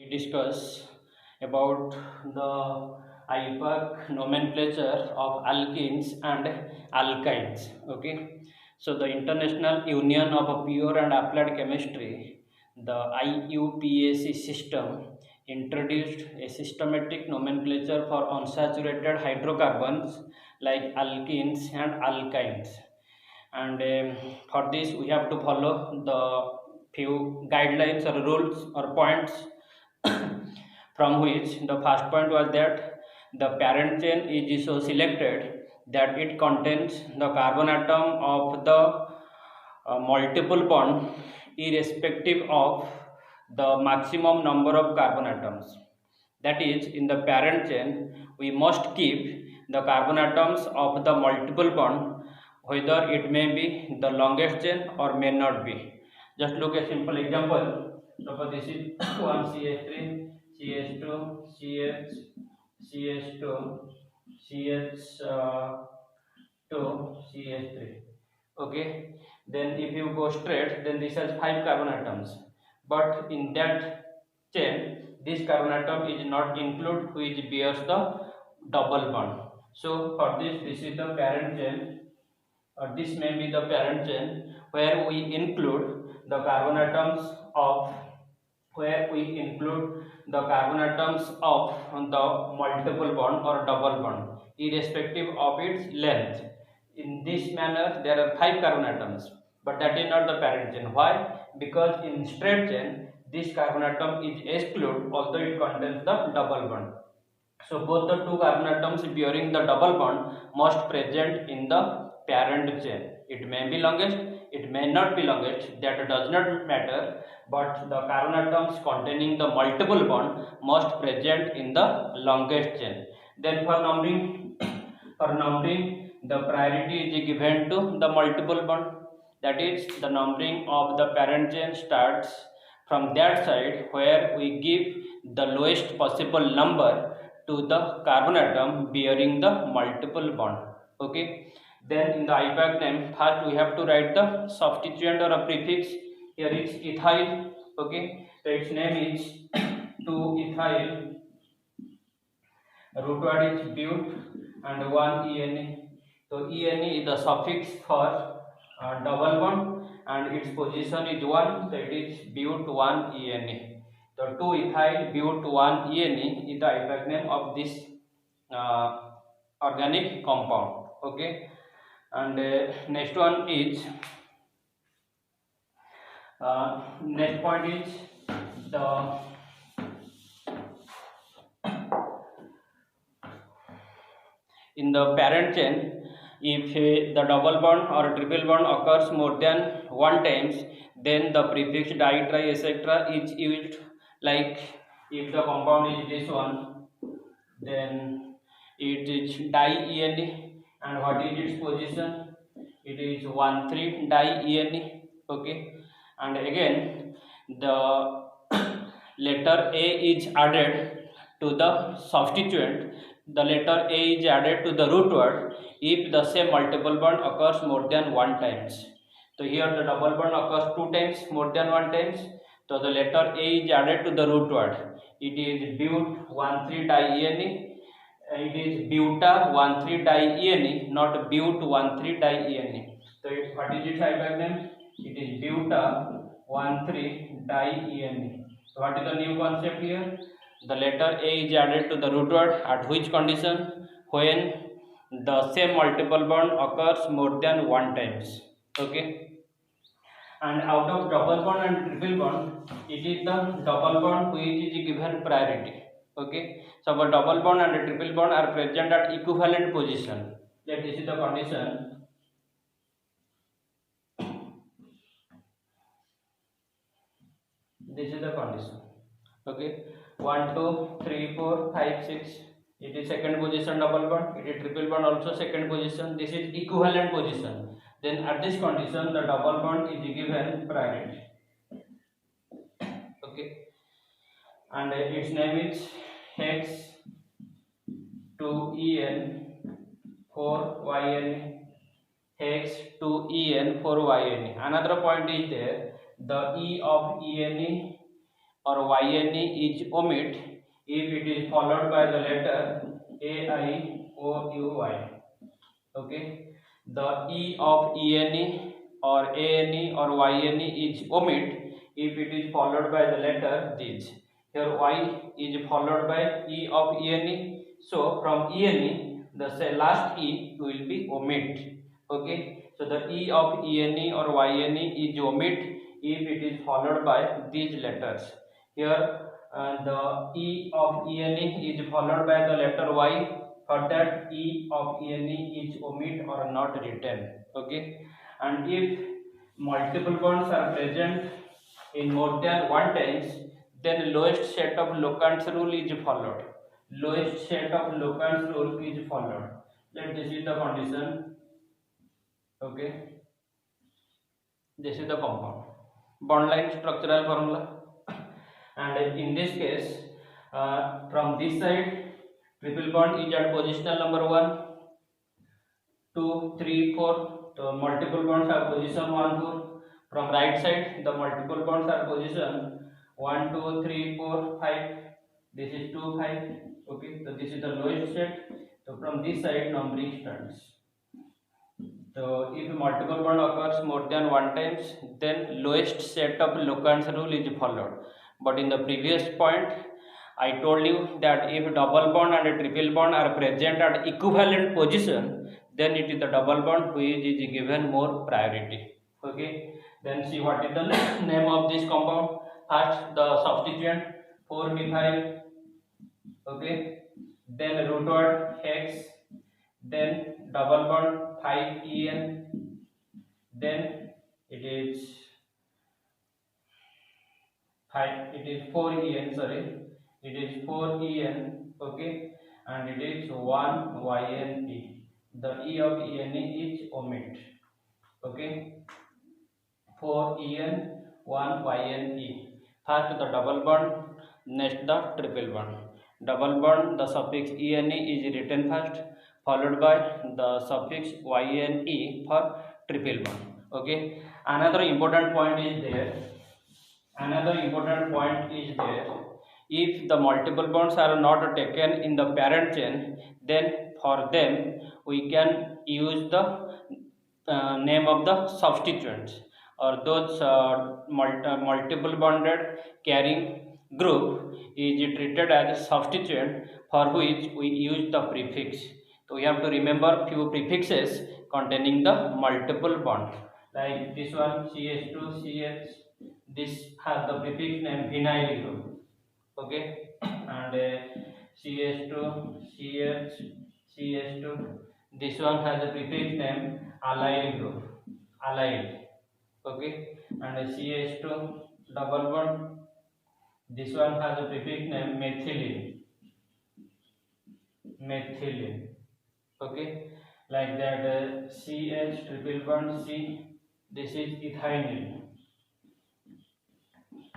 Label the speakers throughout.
Speaker 1: We discuss about the IUPAC nomenclature of alkenes and alkynes. Okay, so the International Union of Pure and Applied Chemistry, the IUPAC system, introduced a systematic nomenclature for unsaturated hydrocarbons like alkenes and alkynes. And for this, we have to follow the few guidelines or rules or points from which the first point was that the parent chain is so selected that it contains the carbon atom of the multiple bond irrespective of the maximum number of carbon atoms. That is, in the parent chain we must keep the carbon atoms of the multiple bond, whether it may be the longest chain or may not be. Just look at simple example. Suppose this is one CH3, CH2, CH, CH2, CH2, CH3. Okay, then if you go straight, then this has 5 carbon atoms, but in that chain this carbon atom is not included, which bears the double bond. So for this is the parent chain, or this may be the parent chain, where we include the carbon atoms of the carbon atoms of the multiple bond or double bond irrespective of its length. In this manner there are 5 carbon atoms, but that is not the parent chain. Why? Because in straight chain this carbon atom is excluded although it contains the double bond. So both the two carbon atoms bearing the double bond must present in the parent chain. It may be longest, it may not be longest, that does not matter, but the carbon atoms containing the multiple bond must present in the longest chain. Then for numbering, the priority is given to the multiple bond. That is, the numbering of the parent chain starts from that side where we give the lowest possible number to the carbon atom bearing the multiple bond. Okay, then in the IUPAC name, first we have to write the substituent or a prefix. Here is ethyl. Okay, so its name is 2-ethyl, root word is but, and 1-ene. So ene is the suffix for double bond, and its position is 1, so it is but 1-ene. So 2-ethyl but 1-ene is the IUPAC name of this organic compound. Okay, and next one is next point is the in the parent chain, if the double bond or triple bond occurs more than one times, then the prefix di, tri, etc. is used. Like if the compound is this one, then it is di-ene, and what is its position? It is 1,3-di-ene. Okay, and again the letter A is added to the substituent. The letter A is added to the root word if the same multiple bond occurs more than one times. So here the double bond occurs 2 times, more than 1 times. So the letter A is added to the root word. It is but 1,3-di-ene. It is buta 1,3-di-ene, not but 1,3-di-ene. So what is its IUPAC name? It is buta 1,3-di-ene. So what is the new concept here? The letter A is added to the root word at which condition? When the same multiple bond occurs more than 1 times. Okay, and out of double bond and triple bond, it is the double bond which is given priority. Okay, so a double bond and a triple bond are present at equivalent position. That this is the condition. This is the condition. Okay, 1, 2, 3, 4, 5, 6. It is second position double bond. It is triple bond also second position. This is equivalent position. Then at this condition, the double bond is given priority. Okay, and its name is hex 2en 4yn, hex 2en 4yn. Another point is there, the E of ene or YNE is omit if it is followed by the letter AIOUY. Okay, the E of ENE or ANE or YNE is omit if it is followed by the letter these. Here Y is followed by E of ENE, so from ENE the last E will be omit. Okay, so the E of ENE or YNE is omit if it is followed by these letters. Here the E of ENE is followed by the letter Y. For that E of ENE is omit or not written. Okay, and if multiple bonds are present in more than one times, then lowest set of locants rule is followed. Lowest set of locants rule is followed. Let this is the condition. Okay, this is the compound bond line structural formula. And in this case, from this side, triple bond is at positional number 1, 2, 3, 4. So multiple bonds are position 1, 4. From right side, the multiple bonds are position 1, 2, 3, 4, 5. This is 2, 5. Okay, so this is the lowest set. So from this side, numbering starts. So if multiple bond occurs more than one times, then lowest set of locants rule is followed. But in the previous point, I told you that if double bond and a triple bond are present at equivalent position, then it is the double bond which is given more priority. Okay, then see what is the name of this compound. First the substituent 4-methyl. Okay, then root word hex, then double bond 5-en, then it is 4-en, sorry, it is 4-en. Okay, and it is 1-YNE. The E of ENE is omit. Okay, 4-en, 1-YNE. First the double bond, next the triple bond. Double bond, the suffix ENE is written first, followed by the suffix YNE for triple bond. Okay, another important point is there. If the multiple bonds are not taken in the parent chain, then for them we can use the name of the substituents, or those multiple bonded carrying group is treated as a substituent for which we use the prefix. So we have to remember few prefixes containing the multiple bond, like this one CH2CH. This has the prefix name vinyl group. Okay, and CH2CH CH2. This one has the prefix name allyl group. Allyl. Okay, and CH2 double bond. This one has a prefix name methylene. Methylene. Okay, like that CH triple bond C. This is ethynene.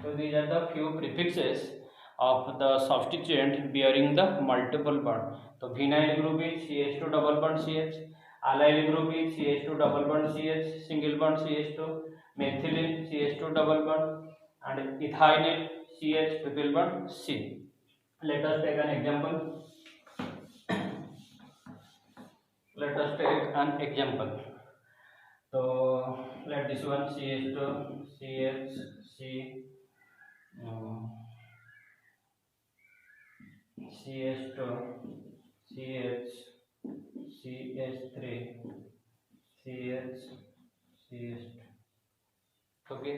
Speaker 1: So these are the few prefixes of the substituent bearing the multiple bond. So vinyl group is CH2 double bond CH, allyl group is CH2 double bond CH, single bond CH2, methylene CH2 double bond, and ethynene CH triple bond C. Let us take an example. So let this one CH2 CH C. CH2 CH CH3 CH CH2. Okay,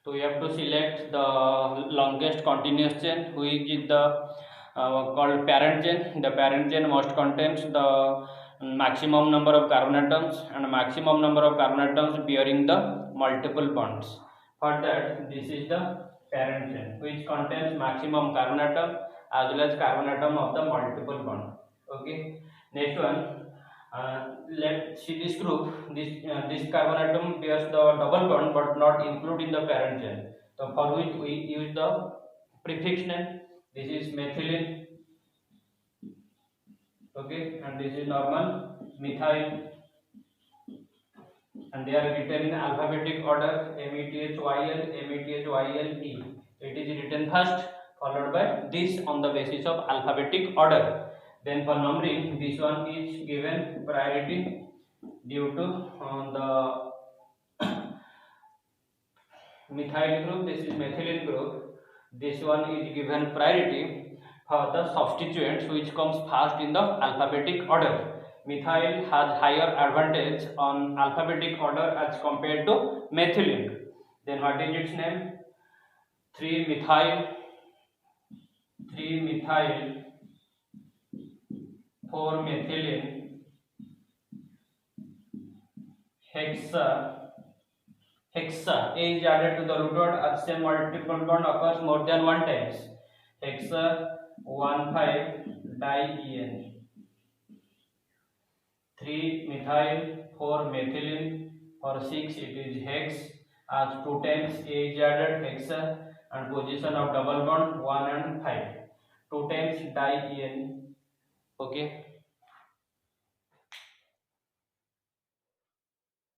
Speaker 1: so we have to select the longest continuous chain, which is the called parent chain. The parent chain must contains the maximum number of carbon atoms and maximum number of carbon atoms bearing the multiple bonds. For that, this is the parent chain, which contains maximum carbon atom as well as carbon atom of the multiple bond. Okay, next one. Let's see this group. This carbon atom bears the double bond but not included in the parent chain. So for which we use the prefix name. This is methylene. Okay, and this is normal methyl. And they are written in alphabetic order: METHYL, METHYLE, it is written first, followed by this on the basis of alphabetic order. Then for numbering, this one is given priority due to the methyl group, this is methylene group. This one is given priority for the substituents which comes first in the alphabetic order. Methyl has higher advantage on alphabetic order as compared to methylene. Then what is its name? 3-methyl 4-methylene hexa A is added to the root word as same multiple bond occurs more than one times. Hexa 1,5-diene. 3-methyl 4-methylene. For 6 it is hex, as 2 times A is added hexa, and position of double bond 1 and 5. 2 times diene. Okay.